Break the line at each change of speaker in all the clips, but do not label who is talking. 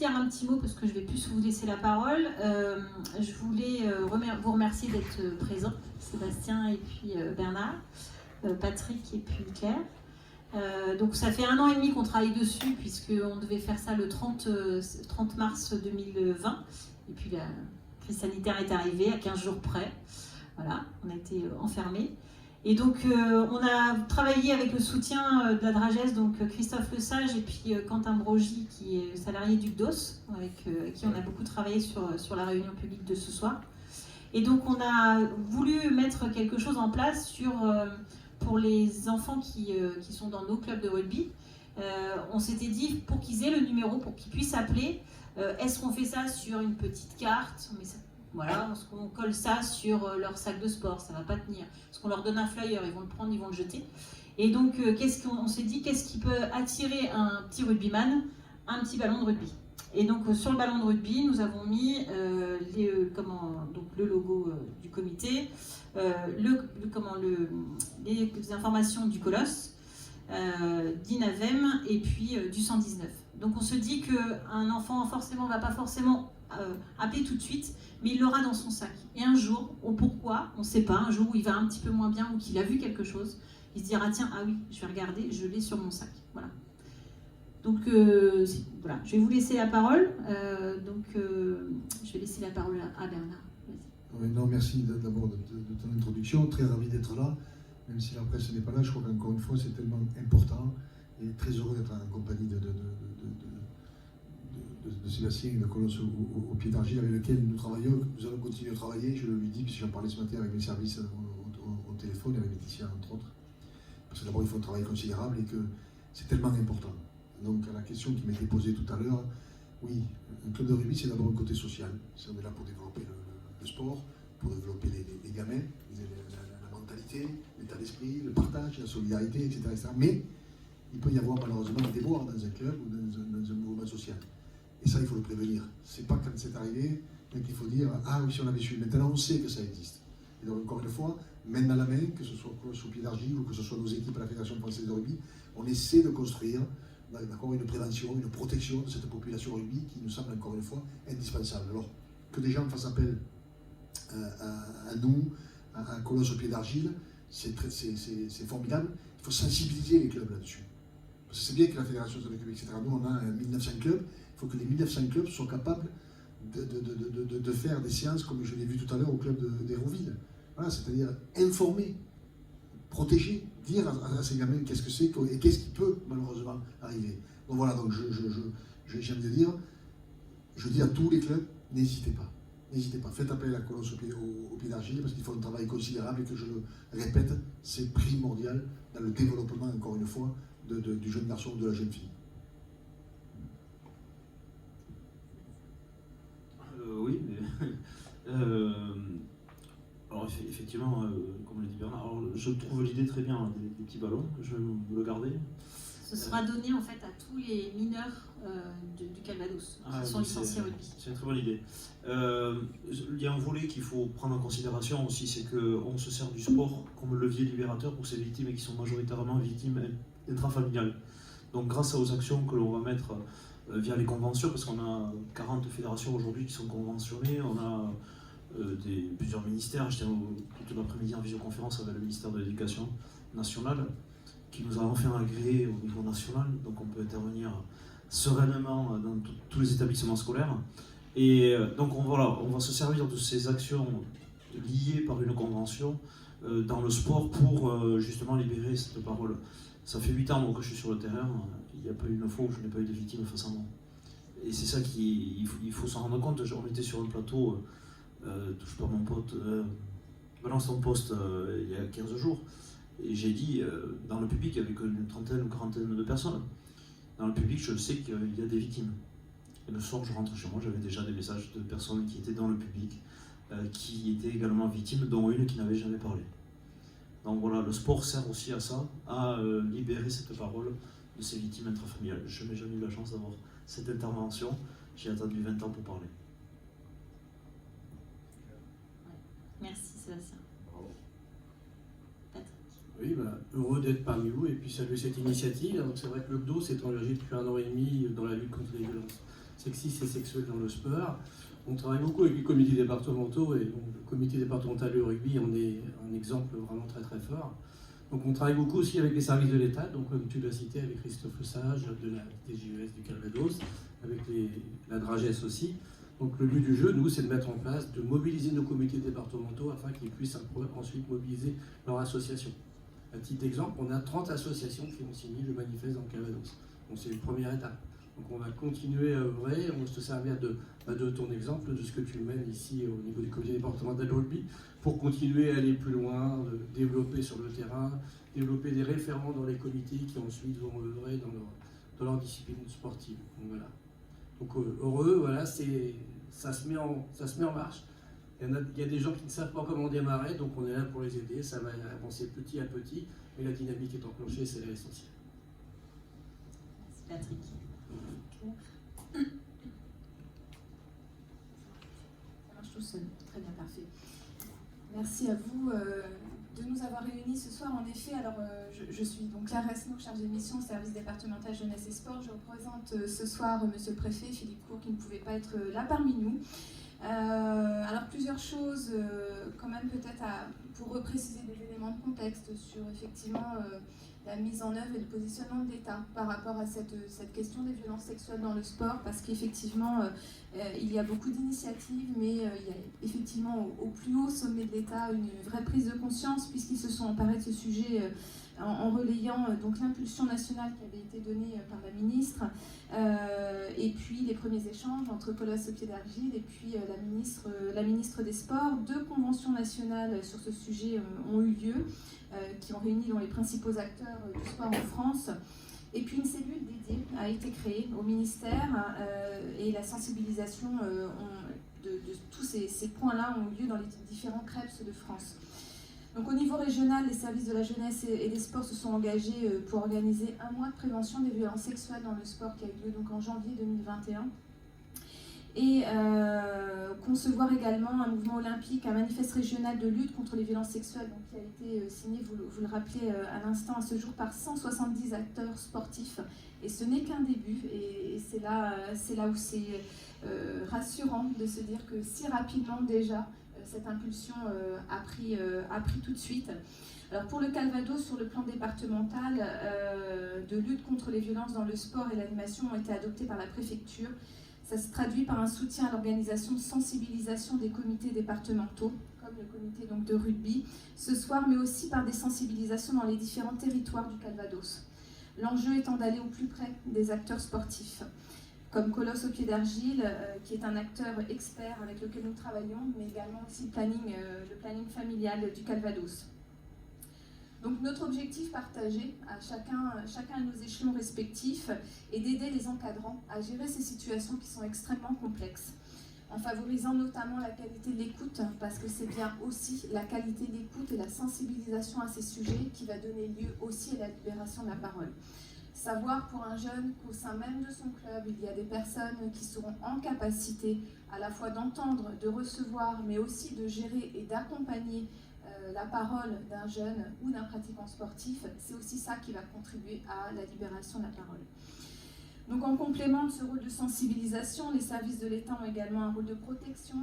dire un petit mot parce que je vais plus vous laisser la parole. Je voulais vous remercier d'être présents, Sébastien et puis Bernard, Patrick et puis Claire. Donc ça fait 1 an et demi qu'on travaille dessus puisqu'on devait faire ça le 30 mars 2020 et puis la crise sanitaire est arrivée à 15 jours près. Voilà, on a été enfermés. Et donc on a travaillé avec le soutien de la Dragesse, donc Christophe Lesage et puis Quentin Brogy qui est salarié du CDOS, avec qui on a beaucoup travaillé sur la réunion publique de ce soir. Et donc on a voulu mettre quelque chose en place pour les enfants qui sont dans nos clubs de rugby. On s'était dit, pour qu'ils aient le numéro, pour qu'ils puissent appeler, est-ce qu'on fait ça sur une petite carte? Voilà, est-ce qu'on colle ça sur leur sac de sport? Ça ne va pas tenir. Est-ce qu'on leur donne un flyer? Ils vont le prendre, ils vont le jeter. Et donc, on s'est dit, qu'est-ce qui peut attirer un petit rugbyman? Un petit ballon de rugby. Et donc, sur le ballon de rugby, nous avons mis le logo du comité, les informations du Colosse, d'Inavem et puis du 119. Donc, on se dit qu'un enfant ne va pas forcément appeler tout de suite, mais il l'aura dans son sac. Et un jour, pourquoi, on ne sait pas, un jour où il va un petit peu moins bien ou qu'il a vu quelque chose, il se dira, tiens, ah oui, je vais regarder, je l'ai sur mon sac. Voilà. Donc, voilà, je vais vous laisser la parole. Je vais laisser la parole à Bernard.
Oui, non, merci d'abord de ton introduction. Très ravi d'être là, même si la presse n'est pas là. Je crois qu'encore une fois, c'est tellement important et très heureux d'être en compagnie de Sébastien et de Colosse au pied d'argile avec lequel nous travaillons. Nous allons continuer à travailler, je lui dis, puisque j'en parlais ce matin avec mes services au téléphone, avec Laetitia entre autres. Parce que d'abord, il faut un travail considérable et que c'est tellement important. Donc, à la question qui m'était posée tout à l'heure, oui, un club de rugby, c'est d'abord un côté social. On est là pour développer le sport, pour développer les gamins, la mentalité, l'état d'esprit, le partage, la solidarité, etc., etc. Mais il peut y avoir malheureusement des déboires dans un club ou dans un mouvement social. Et ça, il faut le prévenir. C'est pas quand c'est arrivé qu'il faut dire « Ah oui, si on avait su ». Maintenant, on sait que ça existe. Et donc, encore une fois, main dans la main, que ce soit sous pied d'argile ou que ce soit nos équipes à la Fédération française de rugby, on essaie de construire une prévention, une protection de cette population rugby qui nous semble encore une fois indispensable. Alors, que des gens fassent appel à nous, à un Colosse au pied d'argile, c'est formidable. Il faut sensibiliser les clubs là-dessus. Parce que c'est bien que la Fédération soit occupée, etc. Nous, on a 1900 clubs. Il faut que les 1900 clubs soient capables de faire des séances, comme je l'ai vu tout à l'heure au club d'Hérouville. Voilà, c'est-à-dire informer, protéger, dire à ces gamins qu'est-ce que c'est et qu'est-ce qui peut malheureusement arriver. Donc voilà, donc j'aime dire, je dis à tous les clubs, n'hésitez pas. N'hésitez pas, faites appel à la Colosse au pied d'argile parce qu'ils font un travail considérable et que je le répète, c'est primordial dans le développement, encore une fois, du jeune garçon ou de la jeune fille.
Oui, mais alors effectivement, comme l'a dit Bernard, alors, je trouve l'idée très bien des petits ballons, je vais me le garder.
Ce sera donné en fait à tous les mineurs du Calvados qui sont licenciés rugby.
C'est une très bonne idée. Il y a un volet qu'il faut prendre en considération aussi, c'est qu'on se sert du sport comme levier libérateur pour ces victimes qui sont majoritairement victimes intrafamiliales. Donc grâce aux actions que l'on va mettre via les conventions, parce qu'on a 40 fédérations aujourd'hui qui sont conventionnées, on a plusieurs ministères. J'étais tout l'après-midi en visioconférence avec le ministère de l'Éducation nationale, qui nous a enfin agréé au niveau national, donc on peut intervenir sereinement dans tous les établissements scolaires. Et donc on va se servir de ces actions liées par une convention dans le sport pour justement libérer cette parole. Ça fait 8 ans que je suis sur le terrain, il n'y a pas eu une fois où je n'ai pas eu de victimes face à moi. Et c'est ça qu'il faut s'en rendre compte. On était sur un plateau, touche pas mon pote, balance ton poste il y a 15 jours. Et j'ai dit, dans le public, avec une trentaine ou quarantaine de personnes, dans le public, je sais qu'il y a des victimes. Et le soir, je rentre chez moi, j'avais déjà des messages de personnes qui étaient dans le public, qui étaient également victimes, dont une qui n'avait jamais parlé. Donc voilà, le sport sert aussi à ça, à libérer cette parole de ces victimes intrafamiliales. Je n'ai jamais eu la chance d'avoir cette intervention, j'ai attendu 20 ans pour parler.
Merci Sébastien.
Oui, heureux d'être parmi vous et puis saluer cette initiative. Donc c'est vrai que le CDOS s'est engagé depuis 1 an et demi dans la lutte contre les violences sexistes et sexuelles dans le sport. On travaille beaucoup avec les comités départementaux, et donc, le comité départemental de rugby en est un exemple vraiment très très fort. Donc on travaille beaucoup aussi avec les services de l'État, donc comme tu l'as cité, avec Christophe Lesage de la DGES du Calvados, avec la DRAGES aussi. Donc le but du jeu, nous, c'est de mettre en place, de mobiliser nos comités départementaux afin qu'ils puissent ensuite mobiliser leur association. À titre d'exemple, on a 30 associations qui ont signé le manifeste dans le Calvados. Donc c'est une première étape. Donc on va continuer à œuvrer, on va se servir de ton exemple, de ce que tu mènes ici au niveau du comité départemental de rugby, pour continuer à aller plus loin, développer sur le terrain, développer des référents dans les comités qui ensuite vont œuvrer dans leur discipline sportive. Donc voilà. Donc heureux, voilà, ça se met en marche. Il y a des gens qui ne savent pas comment démarrer, donc on est là pour les aider, ça va avancer petit à petit, mais la dynamique est enclenchée, c'est l'essentiel.
Merci Patrick. Ça marche tout seul, très bien, parfait.
Merci à vous de nous avoir réunis ce soir. En effet, alors je suis donc Claire Resnaud, chargée de mission au service départemental jeunesse et sport. Je représente ce soir Monsieur le Préfet, Philippe Court, qui ne pouvait pas être là parmi nous. Alors plusieurs choses quand même peut-être pour repréciser des éléments de contexte sur effectivement la mise en œuvre et le positionnement de l'État par rapport à cette question des violences sexuelles dans le sport, parce qu'effectivement il y a beaucoup d'initiatives, mais il y a effectivement au plus haut sommet de l'État une vraie prise de conscience, puisqu'ils se sont emparés de ce sujet en relayant donc l'impulsion nationale qui avait été donnée par la ministre, et puis les premiers échanges entre Colosse au pied d'argile et puis la ministre des Sports. 2 conventions nationales sur ce sujet ont eu lieu, qui ont réuni les principaux acteurs du sport en France. Et puis une cellule dédiée a été créée au ministère, et la sensibilisation de tous ces points-là ont eu lieu dans les différents CREPS de France. Donc au niveau régional, les services de la jeunesse et des sports se sont engagés pour organiser un mois de prévention des violences sexuelles dans le sport qui a eu lieu donc en janvier 2021. Et concevoir également un mouvement olympique, un manifeste régional de lutte contre les violences sexuelles, donc, qui a été signé, vous le rappelez à l'instant, à ce jour par 170 acteurs sportifs. Et ce n'est qu'un début, et c'est là où c'est rassurant de se dire que si rapidement déjà, cette impulsion a pris tout de suite. Alors pour le Calvados, sur le plan départemental, de lutte contre les violences dans le sport et l'animation ont été adoptés par la préfecture. Ça se traduit par un soutien à l'organisation de sensibilisation des comités départementaux, comme le comité donc, de rugby, ce soir, mais aussi par des sensibilisations dans les différents territoires du Calvados. L'enjeu étant d'aller au plus près des acteurs sportifs, comme Colosse au pied d'argile, qui est un acteur expert avec lequel nous travaillons, mais également aussi le planning familial du Calvados. Donc notre objectif partagé à chacun de nos échelons respectifs est d'aider les encadrants à gérer ces situations qui sont extrêmement complexes, en favorisant notamment la qualité de l'écoute, parce que c'est bien aussi la qualité de l'écoute et la sensibilisation à ces sujets qui va donner lieu aussi à la libération de la parole. Savoir pour un jeune qu'au sein même de son club, il y a des personnes qui seront en capacité à la fois d'entendre, de recevoir, mais aussi de gérer et d'accompagner la parole d'un jeune ou d'un pratiquant sportif, c'est aussi ça qui va contribuer à la libération de la parole. Donc en complément de ce rôle de sensibilisation, les services de l'État ont également un rôle de protection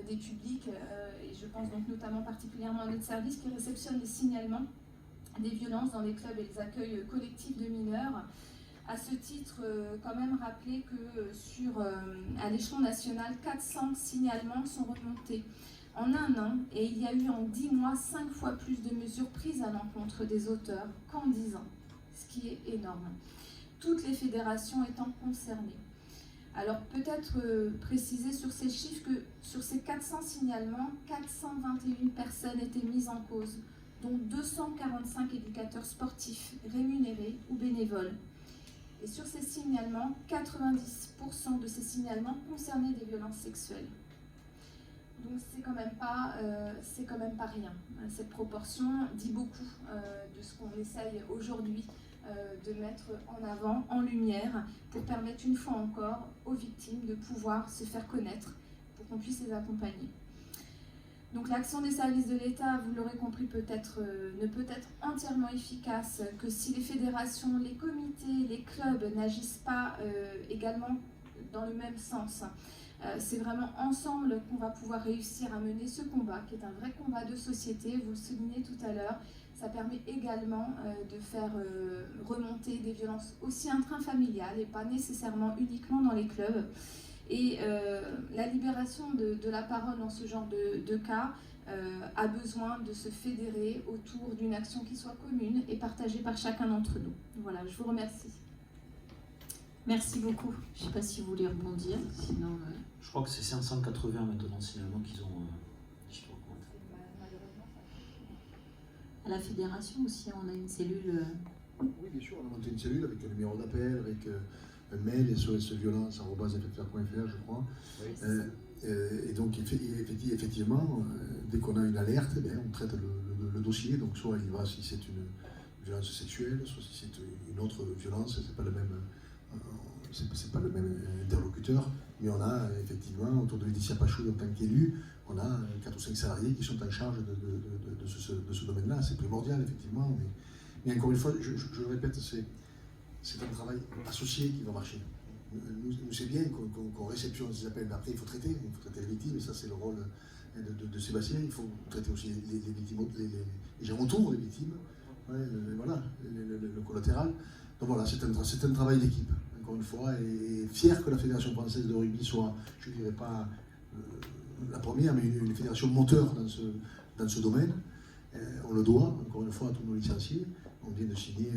des publics, et je pense donc notamment particulièrement à notre service qui réceptionne les signalements des violences dans les clubs et les accueils collectifs de mineurs. À ce titre, quand même rappeler que à l'échelon national, 400 signalements sont remontés en un an, et il y a eu en 10 mois 5 fois plus de mesures prises à l'encontre des auteurs qu'en 10 ans, ce qui est énorme. Toutes les fédérations étant concernées. Alors peut-être préciser sur ces chiffres que sur ces 400 signalements, 421 personnes étaient mises en cause, dont 245 éducateurs sportifs rémunérés ou bénévoles. Et sur ces signalements, 90% de ces signalements concernaient des violences sexuelles. Donc c'est quand même pas rien. Cette proportion dit beaucoup de ce qu'on essaye aujourd'hui de mettre en avant, en lumière, pour permettre une fois encore aux victimes de pouvoir se faire connaître, pour qu'on puisse les accompagner. Donc l'action des services de l'État, vous l'aurez compris, ne peut être entièrement efficace que si les fédérations, les comités, les clubs n'agissent pas également dans le même sens. C'est vraiment ensemble qu'on va pouvoir réussir à mener ce combat, qui est un vrai combat de société, vous le soulignez tout à l'heure. Ça permet également de faire remonter des violences aussi intrafamiliales et pas nécessairement uniquement dans les clubs. Et la libération de la parole dans ce genre de cas a besoin de se fédérer autour d'une action qui soit commune et partagée par chacun d'entre nous. Voilà, je vous remercie.
Merci beaucoup. Je ne sais pas si vous voulez rebondir, sinon...
Je crois que c'est 580 maintenant, finalement, qu'ils ont...
À la fédération aussi, on a une cellule...
Oui, bien sûr, on a monté une cellule avec un numéro d'appel, avec un mail, SOSviolence@ffr.fr, je crois. Oui. Et donc, effectivement, dès qu'on a une alerte, eh bien, on traite le dossier. Donc, soit il va si c'est une violence sexuelle, soit si c'est une autre violence, c'est pas le même... c'est pas le même interlocuteur, mais on a effectivement, autour de Laetitia Pachou en tant qu'élu, on a 4 ou 5 salariés qui sont en charge de ce domaine-là. C'est primordial, effectivement, mais encore une fois, je le répète, c'est un travail associé qui va marcher. Nous c'est bien qu'on réceptionne ces appels, mais après il faut traiter les victimes, et ça c'est le rôle de Sébastien. Il faut traiter aussi les victimes, les gens autour des victimes, voilà, le collatéral. Donc voilà, c'est un travail d'équipe, encore une fois, et fier que la Fédération française de rugby soit, je ne dirais pas la première, mais une fédération moteur dans ce domaine. On le doit, encore une fois, à tous nos licenciés. On vient de signer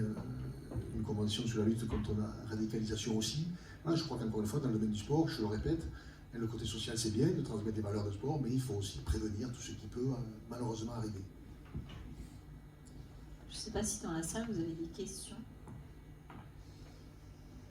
une convention sur la lutte contre la radicalisation aussi. Je crois qu'encore une fois, dans le domaine du sport, je le répète, le côté social c'est bien de transmettre des valeurs de sport, mais il faut aussi prévenir tout ce qui peut malheureusement arriver.
Je ne sais pas si dans la salle vous avez des questions.